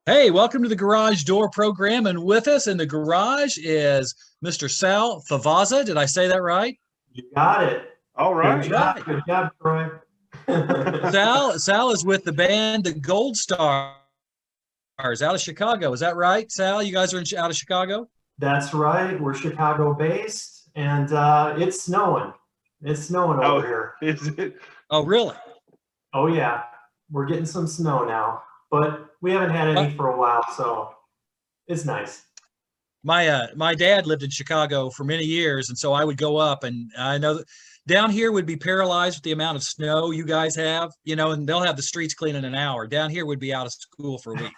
Hey, welcome to the Garage Door program. And with us in the garage is Mr. Sal Favazza. Did I say that right? You got it. All Good That's right. job. right. Good job, Troy. Sal is with the band the Goldstars out of Chicago. Is that right, Sal? You guys are out of Chicago? That's right. We're Chicago based and it's snowing. It's snowing over Oh, here. is it? Oh, really? Oh, yeah. We're getting some snow now, but we haven't had any My for a while, so it's nice. my dad lived in Chicago for many years, and so I would go up, and I know that down here would be paralyzed with the amount of snow you guys have, and they'll have the streets clean in an hour. Down here would be out of school for a week.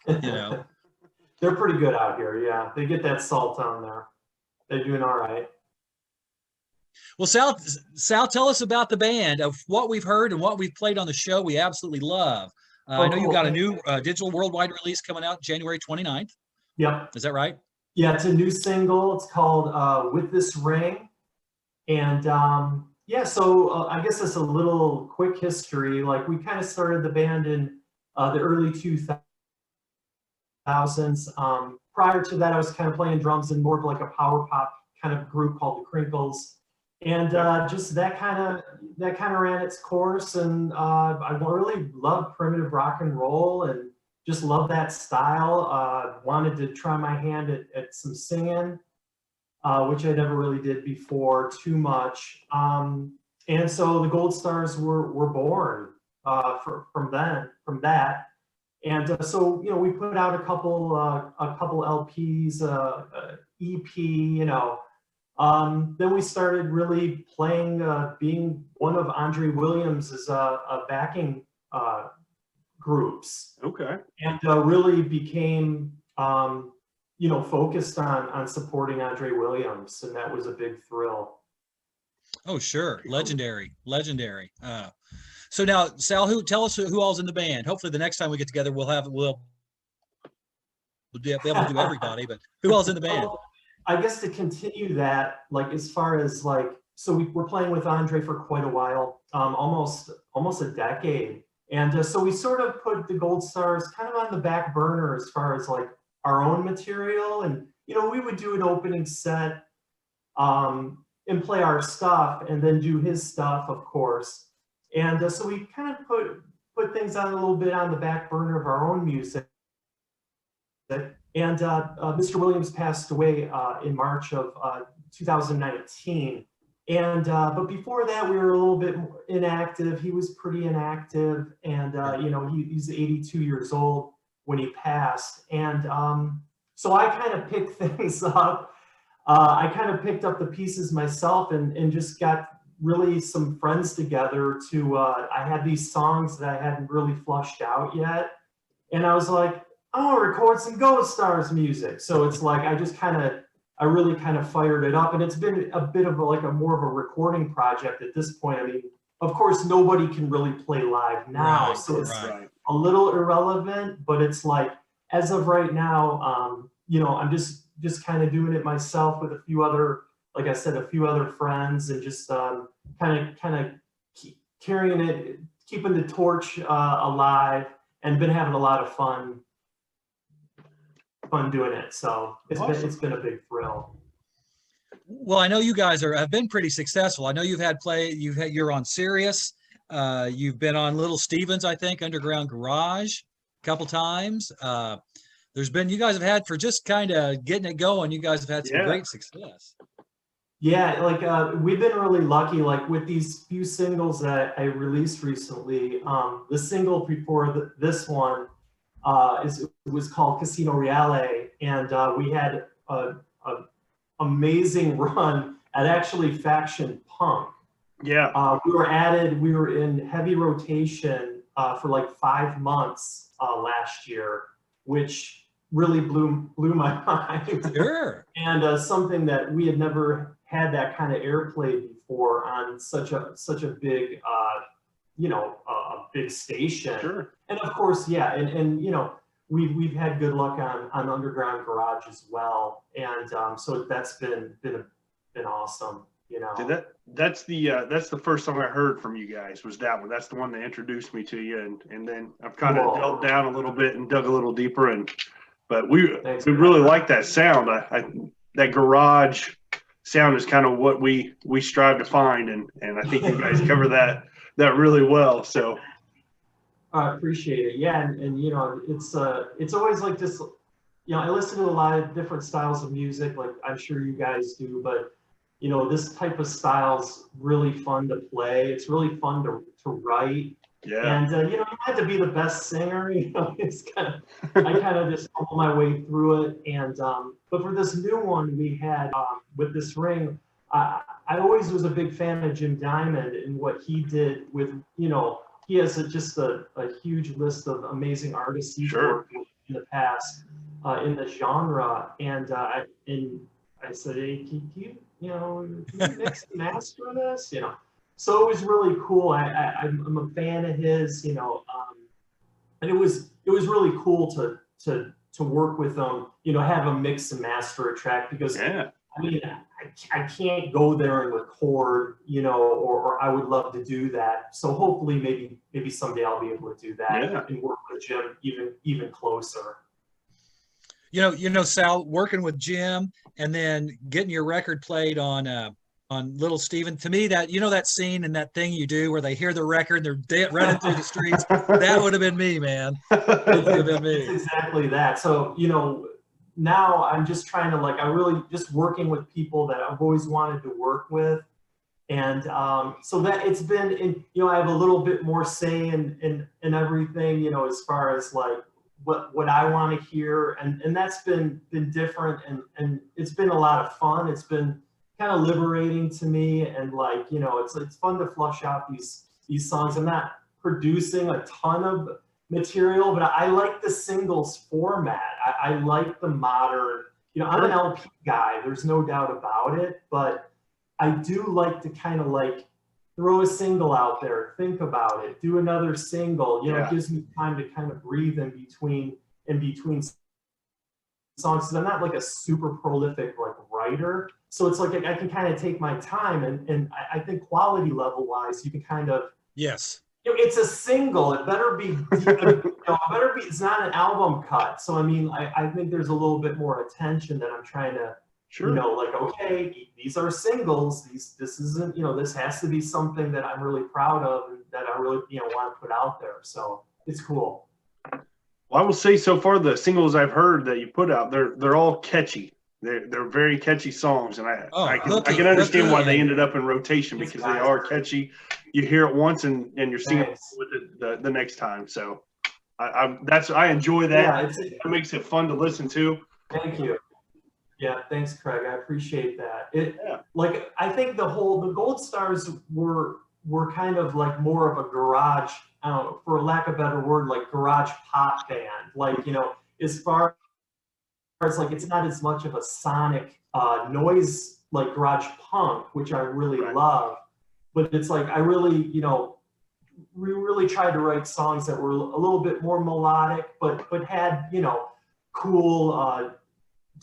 They're pretty good out here. Yeah. They get that salt on there. They're doing all right. Well, Sal, tell us about the band of what we've heard and what we've played on the show. We absolutely love. I Oh, know you've cool. got a new digital worldwide release coming out January 29th. Yep. Is that right? Yeah. It's a new single. It's called With This Ring. And yeah, so I guess it's a little quick history. Like we kind of started the band in the early 2000s. Prior to that, I was kind of playing drums in more of like a power pop kind of group called the Crinkles, and just that kind of ran its course. And I really loved primitive rock and roll, and just loved that style. Wanted to try my hand at some singing, which I never really did before too much. And so the Goldstars were born from that. And so we put out a couple LPs, EP. Then we started really playing, being one of Andre Williams's backing groups, Okay. and really became focused on supporting Andre Williams, and that was a big thrill. Oh, sure. Legendary. Legendary. So now, Sal, tell us who all's in the band. Hopefully the next time we get together, we'll be able to do everybody, but who all's in the band? Well, I guess to continue that, like as far as like, so we were playing with Andre for quite a while, almost a decade, and so we sort of put the Goldstars kind of on the back burner as far as like our own material, and we would do an opening set, and play our stuff, and then do his stuff, of course, and so we kind of put things on a little bit on the back burner of our own music. And Mr. Williams passed away in March of 2019. And but before that, we were a little bit more inactive. He was pretty inactive, and he's 82 years old when he passed. And so I kind of picked things up. I kind of picked up the pieces myself, and just got really some friends together to. I had these songs that I hadn't really flushed out yet, and I was like, "Oh, record some Ghost Stars music." So it's like I really kind of fired it up, and it's been a bit of a more of a recording project at this point. I mean, of course, nobody can really play live now, Right, so it's right. a little irrelevant. But it's like, as of right now, I'm just kind of doing it myself with a few other, like I said, a few other friends, and just kind of carrying it, keeping the torch alive, and been having a lot of fun doing it. So Awesome. it's been a big thrill. Well, I know you guys have been pretty successful. I know you're on Sirius. You've been on Little Stevens, I think, Underground Garage a couple times. You guys have had, for just kind of getting it going, you guys have had some Yeah. great success. Yeah, like we've been really lucky, like with these few singles that I released recently. The single before this one it was called Casino Reale, and we had a amazing run at actually Faction Punk. Yeah. We were in heavy rotation for like 5 months last year, which really blew my mind. Sure. And something that we had never had that kind of airplay before on such a big a big station. Sure. And of course, yeah, and we've had good luck on Underground Garage as well, and so that's been awesome. you know. See, that's the first song I heard from you guys was that one. That's the one that introduced me to you, and then I've kind of delved down a little bit and dug a little deeper, but we really like that sound. That garage sound is kind of what we strive to find, and I think you guys cover that really well. So I appreciate it. Yeah, and you know, it's always like this. You know, I listen to a lot of different styles of music, like I'm sure you guys do, but you know, this type of style's really fun to play. It's really fun to write. yeah. And you know, you don't have to be the best singer. You know, it's I kind of just fumble my way through it. And but for this new one we had with this ring, I always was a big fan of Jim Diamond and what he did with, you know, he has just a huge list of amazing artists he's worked with in the past in the genre. And I said, hey, can you mix and master this? You know, so it was really cool. I'm a fan of his, you know, and it was really cool to work with him, you know, have him mix and master a track, because I mean, I can't go there and record, you know, or I would love to do that. So hopefully maybe someday I'll be able to do that and work with Jim even closer. You know, Sal, working with Jim and then getting your record played on Little Steven, to me, that, you know, that scene and that thing you do where they hear the record and they're running through the streets, that would have been me, man. That would have been me. It's exactly that. So, you know, now I'm just trying to, like, I really just working with people that I've always wanted to work with. And so that it's been, you know, I have a little bit more say in everything, you know, as far as like what I want to hear. And that's been different. And it's been a lot of fun. It's been kind of liberating to me. And like, you know, it's fun to flush out these songs. I'm not producing a ton of material, but I like the singles format. I like the modern, you know, I'm an LP guy, there's no doubt about it, but I do like to kind of like throw a single out there, think about it, do another single, you know, it gives me time to kind of breathe in between songs, because I'm not like a super prolific like writer. So it's like I can kind of take my time, and I think quality level wise, you can kind of, yes, you know, it's a single. It better be, it's not an album cut. So, I mean, I think there's a little bit more attention that I'm trying to, you know, like, okay, these are singles. This isn't, you know, this has to be something that I'm really proud of and that I really, you know, want to put out there. So it's cool. Well, I will say so far the singles I've heard that you put out, they're all catchy. They're very catchy songs, and I can understand why they ended up in rotation, because they are catchy. You hear it once and you're singing with it the next time. So I enjoy that. It makes it fun to listen to. Thank you. Yeah, thanks, Craig. I appreciate that. Like, I think the Goldstars were kind of like more of a garage, I don't know, for lack of a better word, like garage pop band. Like, you know, as far as like, it's not as much of a sonic noise like garage punk, which I really love, but it's like I really, you know, we really tried to write songs that were a little bit more melodic, but had, you know, cool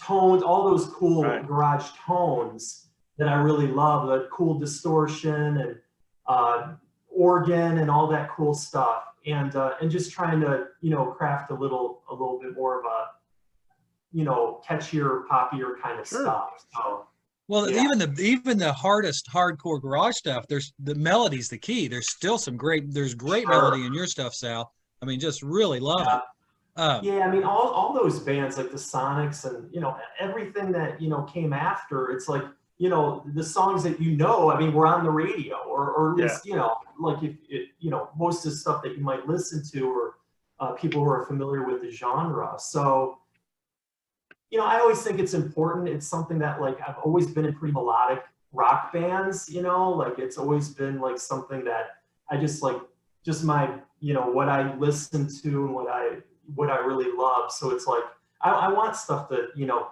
tones, all those cool garage tones that I really love, the cool distortion and organ and all that cool stuff, and just trying to, you know, craft a little bit more of a, you know, catchier, poppier kind of stuff. So, well, even the hardest hardcore garage stuff, there's the melody's the key. There's still there's great melody in your stuff, Sal. I mean, just really love it. Yeah, I mean, all those bands like the Sonics and, you know, everything that, you know, came after, it's like, you know, the songs that, you know, I mean, were on the radio, or at least, you know, like if you know, most of the stuff that you might listen to, or people who are familiar with the genre. So, you know, I always think it's important. It's something that, like, I've always been in pretty melodic rock bands, you know, like it's always been like something that I just like, just my, you know, what I listen to and what I really love. So it's like, I want stuff that, you know,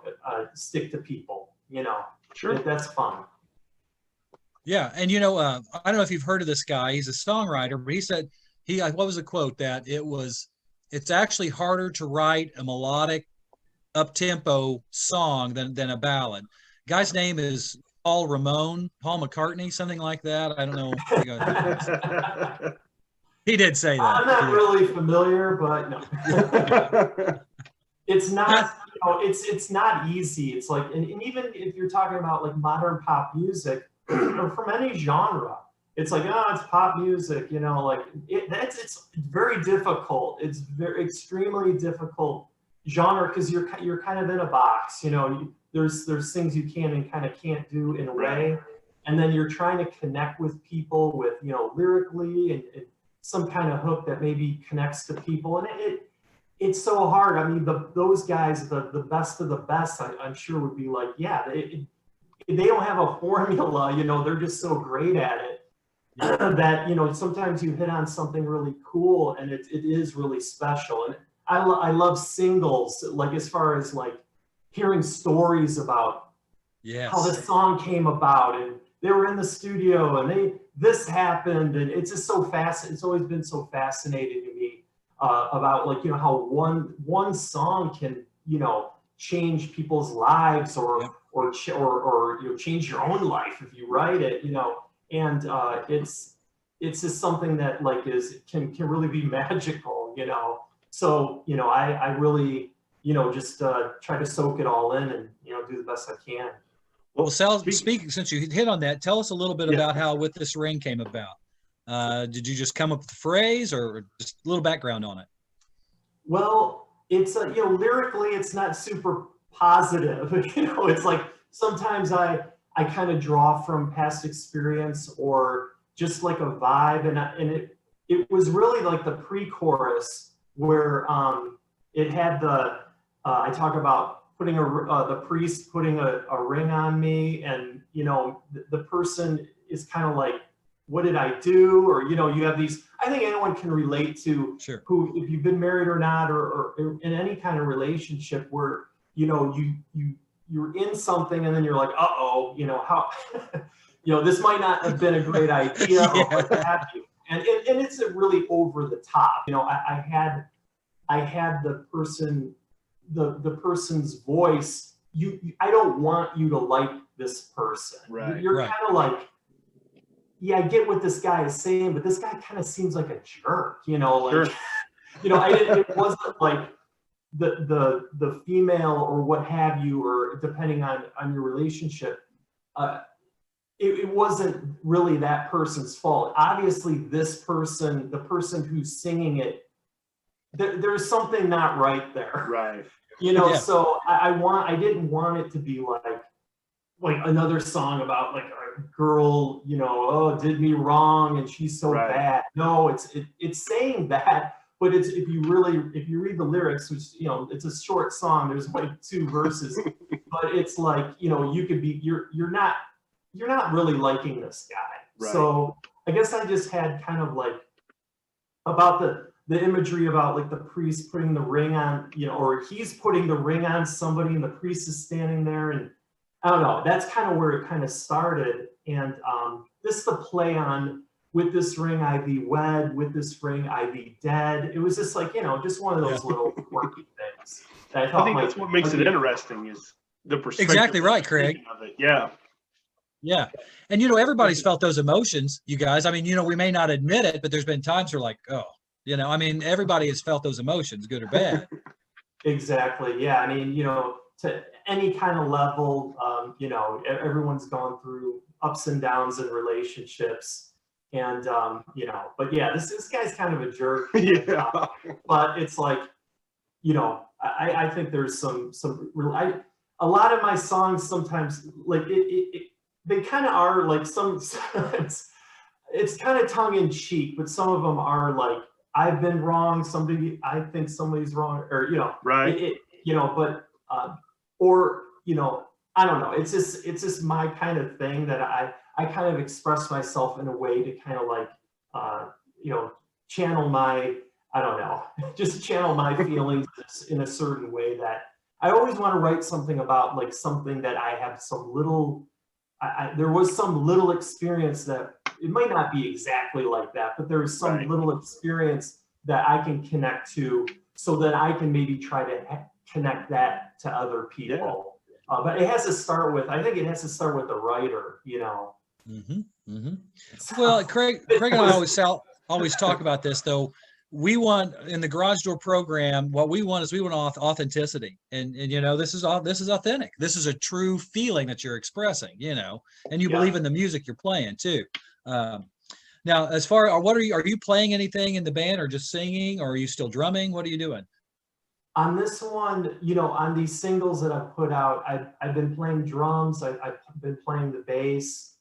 stick to people, you know. That's fun. Yeah. And, you know, I don't know if you've heard of this guy. He's a songwriter, but he said, what was the quote? That it's actually harder to write a melodic up-tempo song than a ballad. Guy's name is Paul McCartney, something like that. I don't know. If you guys, he did say that. I'm not really familiar, but no. It's not, it's not easy. It's like, and even if you're talking about like modern pop music or from any genre, it's like, oh, it's pop music, like it's very difficult. It's very extremely difficult genre because you're kind of in a box, there's things you can and kind of can't do in a way. And then you're trying to connect with people with, lyrically and some kind of hook that maybe connects to people. And it's so hard. I mean, those guys, the best of the best, I'm sure would be like, yeah, they don't have a formula, they're just so great at it that, sometimes you hit on something really cool and it is really special. And I love singles, like as far as like hearing stories about how this song came about and they were in the studio and this happened. And it's just so it's always been so fascinating to me. About like how one song can change people's lives or change your own life if you write it, and it's just something that like can really be magical, so I really just try to soak it all in and do the best I can. Well, Sal, speaking, since you hit on that, tell us a little bit about how With This Ring came about. Did you just come up with the phrase or just a little background on it? Well, it's, lyrically, it's not super positive. It's like sometimes I kind of draw from past experience or just like a vibe. And it was really like the pre-chorus where it had I talk about putting the priest putting a ring on me, and the person is kind of like, what did I do? Or you have these. I think anyone can relate to who, if you've been married or not, or in any kind of relationship where you're in something and then you're like, uh-oh, how this might not have been a great idea or what have you. And it's a really over the top. I had the person's voice. I don't want you to like this person. Right. You're kind of like, yeah, I get what this guy is saying, but this guy kind of seems like a jerk, like, it wasn't like the female or what have you, or depending on your relationship, it wasn't really that person's fault. Obviously, this person, the person who's singing it, there's something not right there. Right. So I didn't want it to be like another song about like a girl, did me wrong and she's so bad. No, it's saying that, but it's if you read the lyrics, which it's a short song, there's like 2 verses, but it's like you could be you're not really liking this guy. Right. So I guess I just had kind of like about the imagery about like the priest putting the ring on, or he's putting the ring on somebody and the priest is standing there, and I don't know, that's kind of where it kind of started. And this the play on with this ring I be wed, with this ring I be dead. It was just like, just one of those little quirky things. That I think that's what makes it interesting is the perspective. Exactly right, Craig. Of it. Yeah. Yeah. And, everybody's felt those emotions, you guys. I mean, we may not admit it, but there's been times where like, oh, everybody has felt those emotions, good or bad. Exactly. Yeah. I mean, to any kind of level, everyone's gone through ups and downs in relationships. And, but yeah, this guy's kind of a jerk. Yeah. But it's like, I think there's some a lot of my songs sometimes like they kind of are like it's kind of tongue in cheek, but some of them are like, I've been wrong. I think somebody's wrong, or, right. But, or, I don't know. It's just my kind of thing that I kind of express myself in a way to kind of like, channel my, I don't know, just channel my feelings in a certain way that I always want to write something about, like something that I have some little, there was some little experience that it might not be exactly like that, but there is some little experience that I can connect to so that I can maybe try to connect that to other people. But it has to start with, I think it has to start with the writer, you know. Mm-hmm. Mm-hmm. So, Well, Craig and I always talk about this though. We want in the garage door program, what we want is we want authenticity, and you know this is authentic. This is a true feeling that you're expressing, you know, and you yeah. believe in the music you're playing too. Um, Now, as far as what are you playing anything in the band or just singing or are you still drumming? What are you doing? On this one, you know, on these singles that I've put out, I've been playing drums, I've been playing the bass,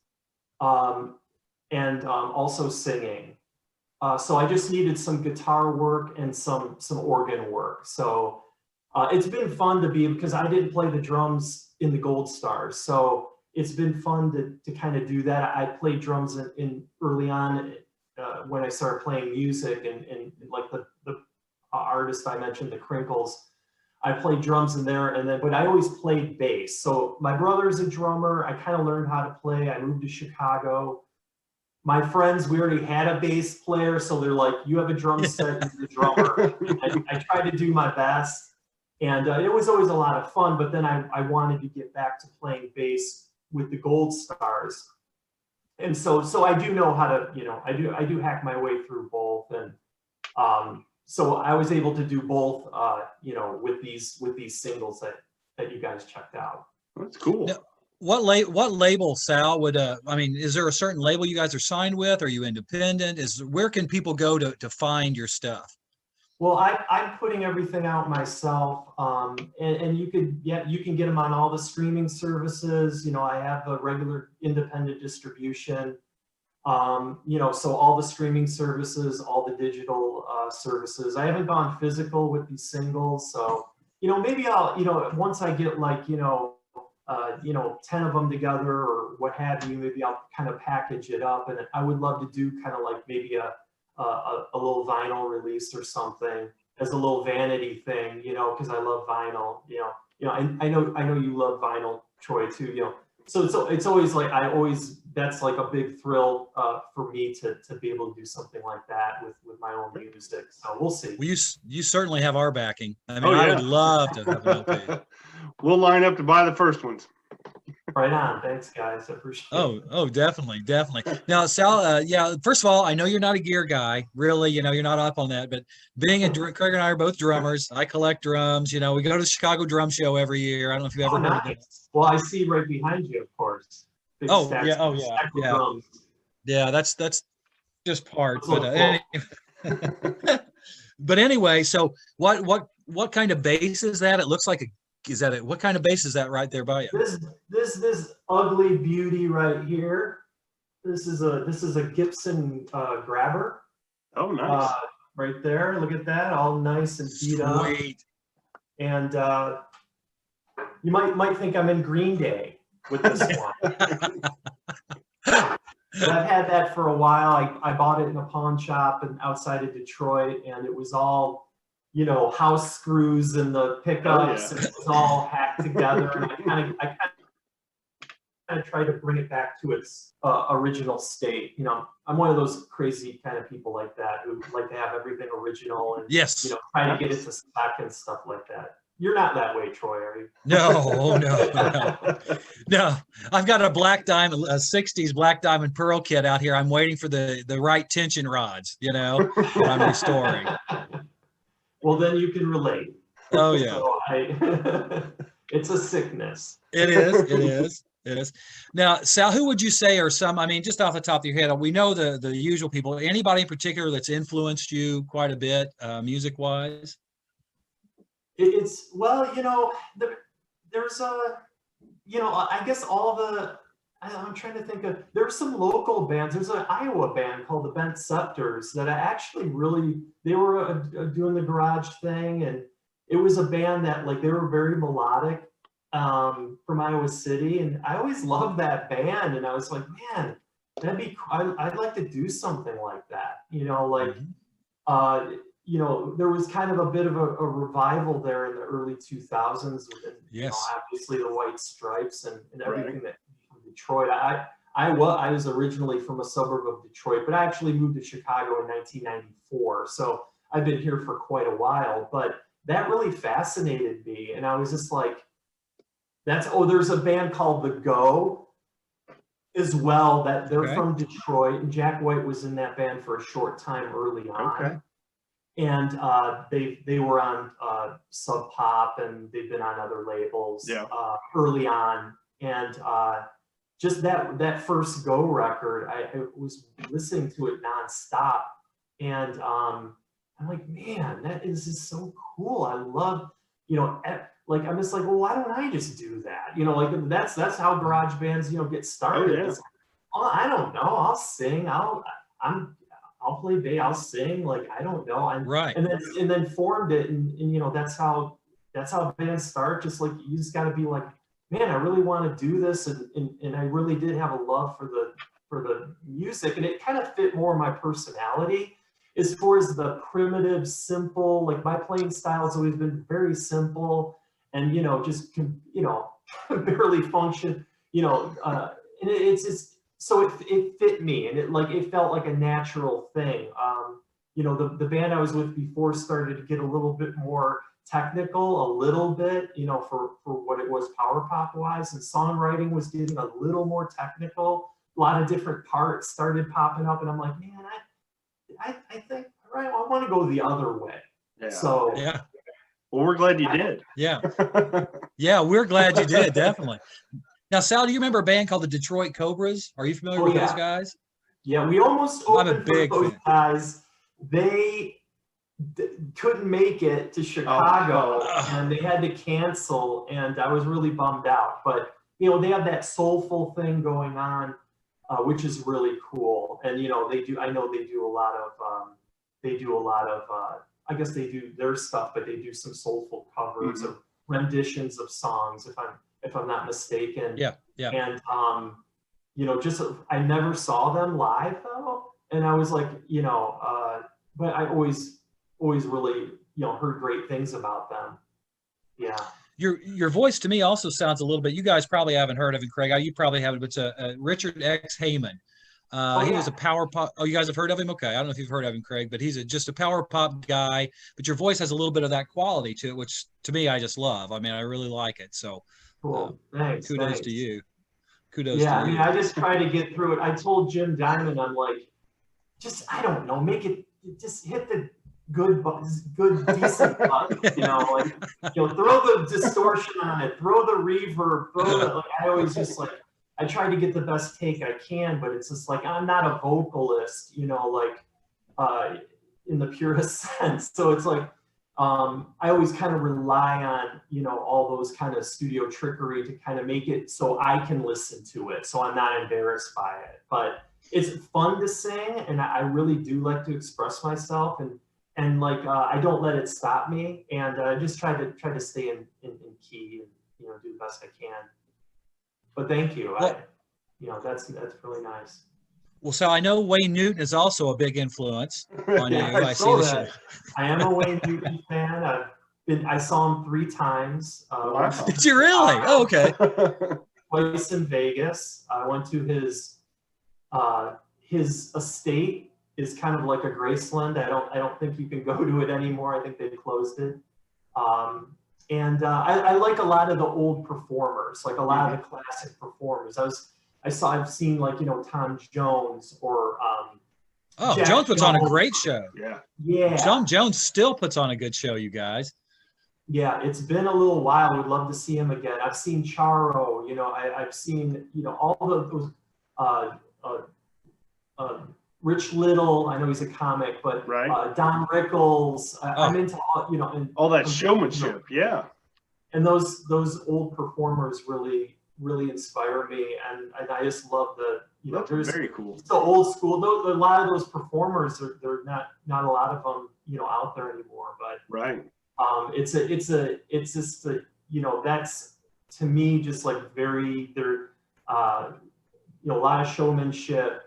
and also singing. So I just needed some guitar work and some organ work. So it's been fun to be, because I didn't play the drums in the Goldstars. So it's been fun to kind of do that. I played drums in early on when I started playing music, and like the artist I mentioned, the Crinkles. I played drums in there, but I always played bass. So my brother's a drummer. I kind of learned how to play. I moved to Chicago. My friends, we already had a bass player, so they're like, "You have a drum set, you're the drummer." I tried to do my best, and it was always a lot of fun. But then I wanted to get back to playing bass with the Goldstars, and so I do know how to, you know, I do hack my way through both, and so I was able to do both, you know, with these singles that you guys checked out. That's cool. Now, what label, Sal, would I mean, is there a certain label you guys are signed with? Are you independent? Where can people go to find your stuff? Well, I'm putting everything out myself, and you can get them on all the streaming services. You know, I have a regular independent distribution. You know, so all the streaming services, all the digital services. I haven't gone physical with these singles, so you know, maybe I'll, you know, once I get like, you know, 10 of them together or what have you, maybe I'll kind of package it up, and I would love to do kind of like maybe a little vinyl release or something as a little vanity thing, you know, because I love vinyl, I know you love vinyl, Troy, too, you know. So it's always like that's like a big thrill for me to be able to do something like that with my own music. So we'll see. Well, you certainly have our backing. I mean, Oh, yeah. I would love to have an LP. We'll line up to buy the first ones. Right on. Thanks, guys. I appreciate it. Oh, definitely. Now, Sal, yeah, first of all, I know you're not a gear guy, really, you know, you're not up on that, but Craig and I are both drummers. I collect drums, you know, we go to the Chicago Drum Show every year. I don't know if you've ever heard of it. Well, I see right behind you, of course. Big Oh, stacks- yeah, stack of yeah. drums. Yeah, that's just part, That's a but but anyway, so what kind of bass is that? It looks like what kind of bass is that right there by you? This ugly beauty right here. This is a Gibson grabber. Oh, nice. Right there. Look at that, all nice and beat up. Sweet. And you might think I'm in Green Day with this one. But I've had that for a while. I bought it in a pawn shop and outside of Detroit, and it was all, you know, house screws and the pickups, and it was all hacked together. And I kind of try to bring it back to its original state. You know, I'm one of those crazy kind of people like that who like to have everything original and Yes. you know, try to get it to spec and stuff like that. You're not that way, Troy, are you? No. No. I've got a black diamond, a 60s black diamond pearl kit out here. I'm waiting for the right tension rods, you know, that I'm restoring. Well, then you can relate. Oh yeah. So it's a sickness. It is. Now, Sal, who would you say are some, I mean, just off the top of your head, we know the usual people, anybody in particular that's influenced you quite a bit, music wise? It's, well, you know, there's you know, I guess I'm trying to think of, there's some local bands. There's an Iowa band called the Bent Scepters that I actually they were doing the garage thing. And it was a band that like, they were very melodic from Iowa City. And I always loved that band. And I was like, man, I'd like to do something like that. You know, like, you know, there was kind of a bit of a revival there in the early 2000s with, you know, obviously the White Stripes and everything that from Detroit. I was originally from a suburb of Detroit, but I actually moved to Chicago in 1994. So I've been here for quite a while, but that really fascinated me. And I was just like, There's a band called The Go as well, that they're Okay. from Detroit, and Jack White was in that band for a short time early on. Okay. And they were on Sub Pop, and they've been on other labels early on. And just that first Go record, I was listening to it nonstop, and I'm like, man, that is just so cool. I love, like, I'm just like, well, why don't I just do that? Like that's how garage bands, get started. Oh, yeah. It's like, oh, I don't know. I'll sing. I'll play bass. I'll sing. Like, I don't know. Right. And then formed it, and that's how bands start. Just like, you just got to be like, man, I really want to do this, and I really did have a love for the music, and it kind of fit more my personality. As far as the primitive, simple, like, my playing style has always been very simple, and just barely function, and it's so it fit me, and it felt like a natural thing. The band I was with before started to get a little bit more technical, a little bit, for what it was power pop wise, and songwriting was getting a little more technical. A lot of different parts started popping up, and I'm like, man, I think, all right, I want to go the other way. Yeah. So Yeah. Well, we're glad you did. Yeah. Yeah. We're glad you did. Definitely. Now, Sal, do you remember a band called the Detroit Cobras? Are you familiar with those guys? Yeah, we almost I'm a opened big for those fan. guys. They couldn't make it to Chicago, Oh. and they had to cancel, and I was really bummed out. But they have that soulful thing going on, which is really cool. And they do. I know they do a lot of. I guess they do their stuff, but they do some soulful covers of renditions of songs, if I'm not mistaken. Yeah. Yeah. And just I never saw them live though, and I was like, but I always really heard great things about them. Yeah. Your voice to me also sounds a little bit. You guys probably haven't heard of him, Craig. You probably haven't, but it's Richard X. Heyman. He was a power pop. Oh, you guys have heard of him? Okay, I don't know if you've heard of him, Craig, but he's just a power pop guy. But your voice has a little bit of that quality to it, which to me I just love. I mean, I really like it. So, Cool. Thanks. kudos to you. Kudos Yeah, to you. I just try to get through it. I told Jim Diamond, I'm like, I don't know, just hit the good, decent button, throw the distortion on it, throw the reverb, I always just I try to get the best take I can, but it's just like, I'm not a vocalist, in the purest sense. So it's like, I always kind of rely on, all those kind of studio trickery to kind of make it so I can listen to it, so I'm not embarrassed by it. But it's fun to sing, and I really do like to express myself, and I don't let it stop me, and I just try to stay in key and do the best I can. But thank you. Well, that's really nice. Well, so I know Wayne Newton is also a big influence on you. Yeah, I see the show. I am a Wayne Newton fan. I saw him 3 times. Wow. Did you really? Oh, okay. Twice in Vegas. I went to his estate is kind of like a Graceland. I don't think you can go to it anymore. I think they closed it. I like a lot of the old performers, like a lot of the classic performers. I've seen Tom Jones or Jack Jones puts on a great show. Yeah. Tom Jones still puts on a good show, you guys. Yeah, it's been a little while. Would love to see him again. I've seen Charo. I've seen all those. Rich Little. I know he's a comic, but Don Rickles. I'm into all all that showmanship. Yeah. And those old performers really inspire me, and I just love That's there's very cool. the old school. A lot of those performers they're not a lot of them out there anymore, but it's just that's to me just like very a lot of showmanship,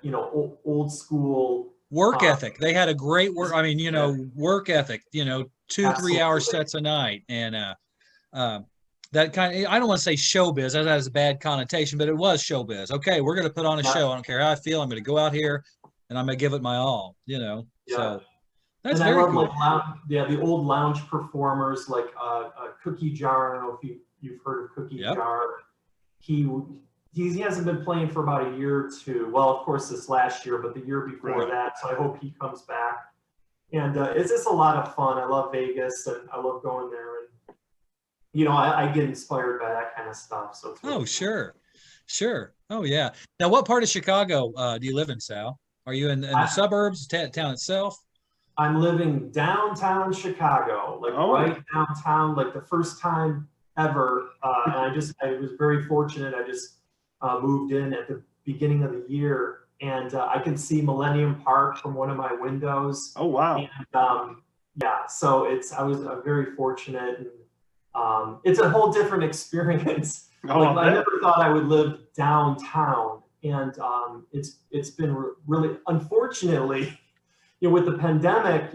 old school work ethic. They had a great work. I mean, work ethic. 2-3 hour sets a night, and that kind of, I don't want to say showbiz. That has a bad connotation, but it was showbiz. Okay, we're going to put on a show. I don't care how I feel. I'm going to go out here and I'm going to give it my all. So that's very cool. The old lounge performers like Cookie Jar. I don't know you've heard of Cookie Yep. Jar. He hasn't been playing for about a year or two. Well, of course, this last year, but the year before that. So I hope he comes back. And it's just a lot of fun. I love Vegas, and I love going there. And I get inspired by that kind of stuff. So it's really Oh, cool. sure. Oh, yeah. Now, what part of Chicago do you live in, Sal? Are you in the suburbs, town itself? I'm living downtown Chicago, like right downtown, like the first time ever. And I was very fortunate. I just moved in at the beginning of the year, and I can see Millennium Park from one of my windows. Oh, wow. And yeah, so I was very fortunate, and it's a whole different experience. Like, I never thought I would live downtown, and it's been really, unfortunately, with the pandemic,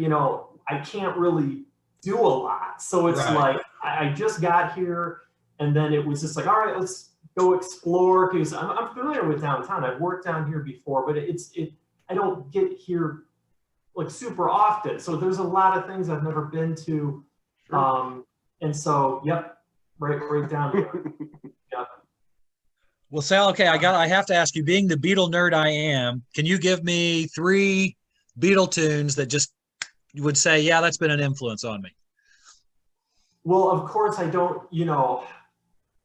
I can't really do a lot. So it's like I just got here, and then it was just like, all right, let's go explore, because I'm familiar with downtown. I've worked down here before, but I don't get here like super often. So there's a lot of things I've never been to. Sure. And so, yep, right down here. Yep. Well, Sal, okay, I have to ask you, being the Beatle nerd I am, can you give me 3 Beatle tunes that just would say, yeah, that's been an influence on me? Well, of course I don't,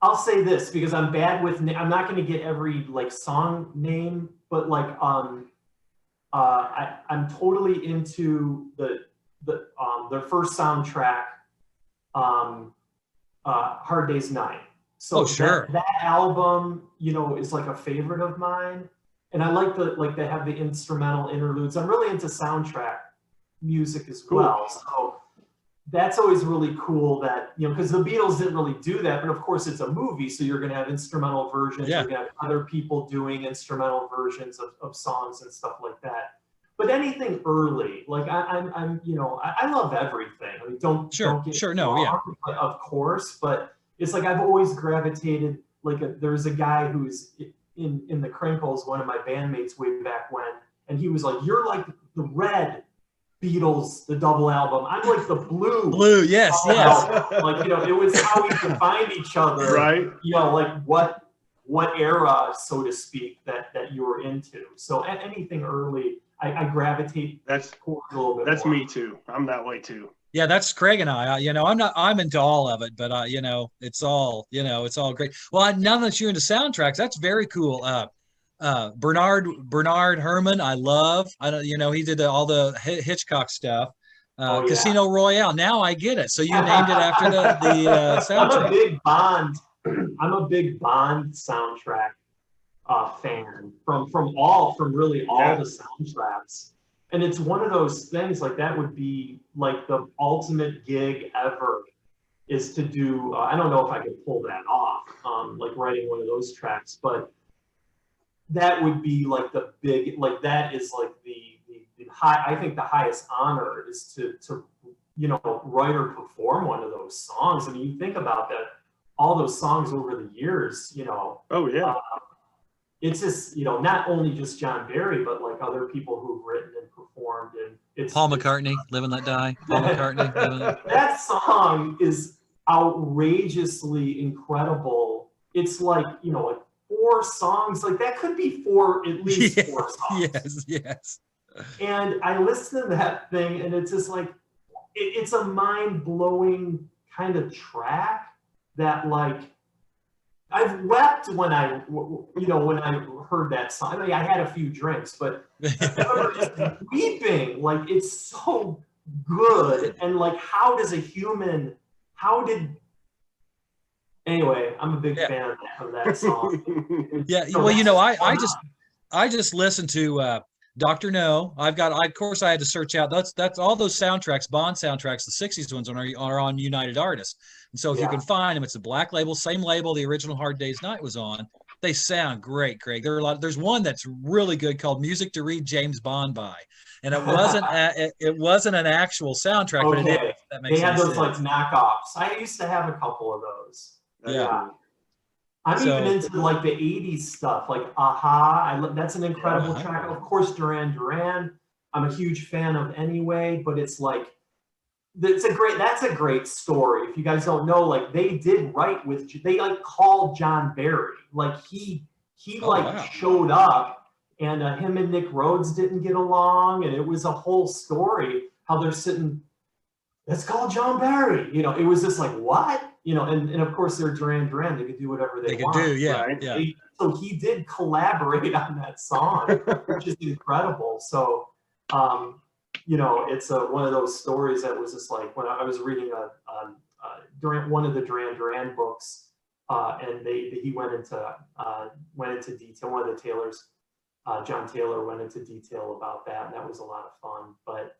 I'll say this because I'm bad with, I'm not going to get every like song name, but like, I'm totally into their first soundtrack, Hard Day's Night. So that album, is like a favorite of mine. And I like they have the instrumental interludes. I'm really into soundtrack music as well. So that's always really cool that, because the Beatles didn't really do that, but of course it's a movie. So you're going to have instrumental versions. Yeah. You're going to have other people doing instrumental versions of songs and stuff like that. But anything early, like I love everything. I mean, don't get wrong, of course, but it's like I've always gravitated, there's a guy who's in the Crinkles, one of my bandmates way back when, and he was like, you're like the red Beatles, the double album. I'm like the blue. Yes. Like, it was how we defined each other. Right. Like what era, so to speak, that you were into. So anything early, I gravitate towards a little bit That's more. me too. I'm that way too. Yeah, that's Craig and I. I'm into all of it, but it's all great. Well, now that you're into soundtracks, that's very cool. Bernard Herrmann, I love. I don't, he did all the Hitchcock stuff. Casino Royale. Now I get it. So you named it after the soundtrack. I'm a big Bond soundtrack fan from really all the soundtracks. And it's one of those things, like that would be like the ultimate gig ever, is to do, I don't know if I could pull that off, like writing one of those tracks, but that would be like the big, like that is like the high, I think the highest honor is to write or perform one of those songs. I mean, you think about that, all those songs over the years, it's just, not only just John Barry, but like other people who've written and performed. And it's Paul McCartney, Live and Let Die. Paul McCartney, Live and Let Die. That song is outrageously incredible. It's like, like 4 songs, like that could be at least 4 songs. Yes. And I listen to that thing, and it's just like, it's a mind-blowing kind of track that, like, I've wept when I heard that song. I mean, I had a few drinks, but I remember just weeping. Like, it's so good. And like, anyway, I'm a big fan of that song. Yeah. So well, I just listened to Dr. No. Of course I had to search out. That's all those soundtracks, Bond soundtracks, the 60s ones are on United Artists. And so if you can find them, it's a black label, same label the original Hard Day's Night was on. They sound great, Craig. There's one that's really good called Music to Read James Bond by. And it wasn't an actual soundtrack, but it is. That makes they had those sense. like knockoffs. I used to have a couple of those. Yeah. I'm even into like the 80s stuff, like Aha. That's an incredible track. Of course, Duran Duran, I'm a huge fan of anyway, but it's like that's a great story. If you guys don't know, like they did write they like called John Barry. Like he wow. showed up, and him and Nick Rhodes didn't get along, and it was a whole story how they're sitting. Let's call John Barry. You know, it was just like, what? You know, and of course they're Duran Duran. They could do whatever they want. Yeah, right? yeah. So he did collaborate on that song, which is incredible. So, you know, it's one of those stories that was just like when I was reading during one of the Duran Duran books, and he went into detail. One of the Taylors, John Taylor, went into detail about that, and that was a lot of fun. But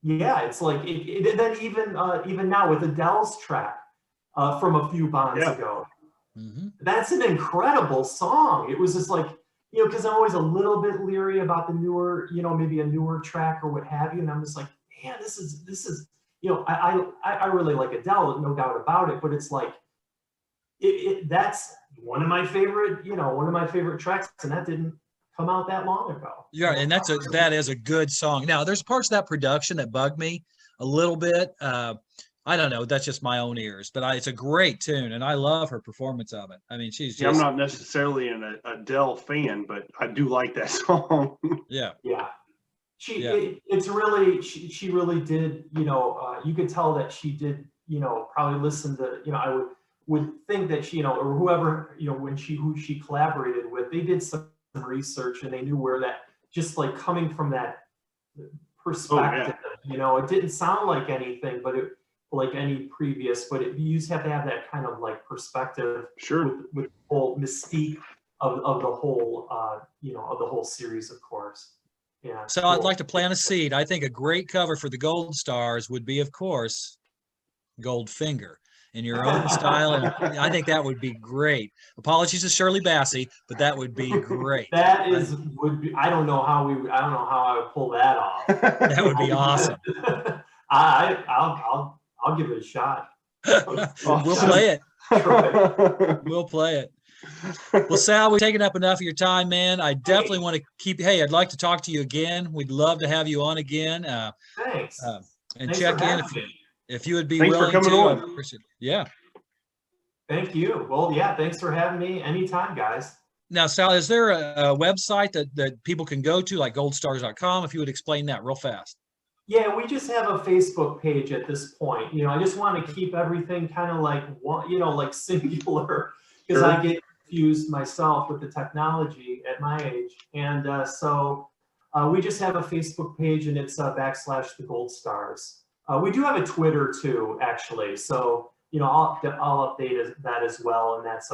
yeah, it's like then even now with Adele's track from a few bonds ago. Mm-hmm. That's an incredible song. It was just like, you know, because I'm always a little bit leery about the newer, you know, maybe a newer track or what have you. And I'm just like, man, this is, you know, I really like Adele, no doubt about it. But it's like, that's one of my favorite tracks, and that didn't come out that long ago. Yeah, and that is a good song. Now, there's parts of that production that bug me a little bit. I don't know. That's just my own ears, but it's a great tune, and I love her performance of it. I mean, she's just. I'm not necessarily an Adele fan, but I do like that song. Yeah. Yeah. It's really, she really did, you know, you could tell that she did, you know, probably listen to, you know, I would think that she, you know, or whoever, you know, who she collaborated with, they did some research and they knew where that, just like coming from that perspective, you know, it didn't sound like anything, but it, like any previous, but you just have to have that kind of like perspective, Sure, with the whole mystique of the whole, you know, of the whole series, of course. Yeah. So cool. I'd like to plant a seed. I think a great cover for the Goldstars would be, of course, Goldfinger in your own style, and I think that would be great. Apologies to Shirley Bassey, but that would be great. Would be. I don't know how I would pull that off. That would be awesome. I'll give it a shot. We'll play it. We'll play it. Well, Sal, we've taken up enough of your time, man. I definitely want to keep. Hey, I'd like to talk to you again. We'd love to have you on again. Thanks. And Thanks check in if you would be willing coming to. on. I appreciate it. Yeah. Thank you. Well, yeah, thanks for having me. Anytime, guys. Now, Sal, is there a website that people can go to, like goldstars.com? If you would explain that real fast. Yeah, we just have a Facebook page at this point. You know, I just want to keep everything kind of like one, you know, like singular, because I get confused myself with the technology at my age. And so we just have a Facebook page, and it's / the Goldstars. We do have a Twitter too, actually. So, you know, I'll update that as well, and that's @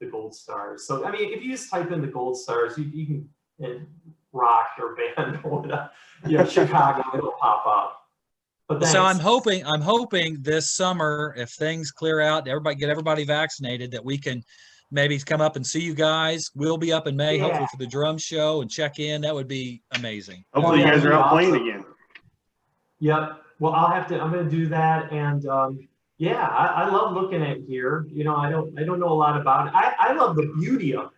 the Goldstars. So, I mean, if you just type in the Goldstars, you can rock or band or whatever, you know, Chicago, it'll pop up. But so I'm hoping this summer, if things clear out, get everybody vaccinated, that we can maybe come up and see you guys. We'll be up in May, hopefully for the drum show, and check in. That would be amazing. Hopefully you guys are out playing again. Yep. Well, I'm going to do that. And yeah, I love looking at gear. You know, I don't know a lot about it. I love the beauty of it.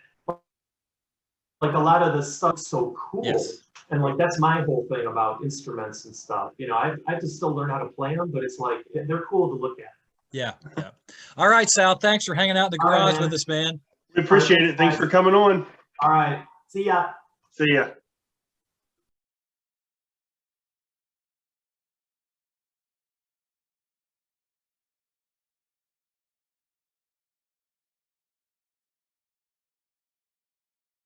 Like a lot of the stuff's so cool. Yes. And like, that's my whole thing about instruments and stuff. You know, I have to still learn how to play them, but it's like, they're cool to look at. Yeah. Yeah. All right, Sal. Thanks for hanging out in the garage with us, man. We appreciate it. Thanks for coming on. All right. See ya. See ya.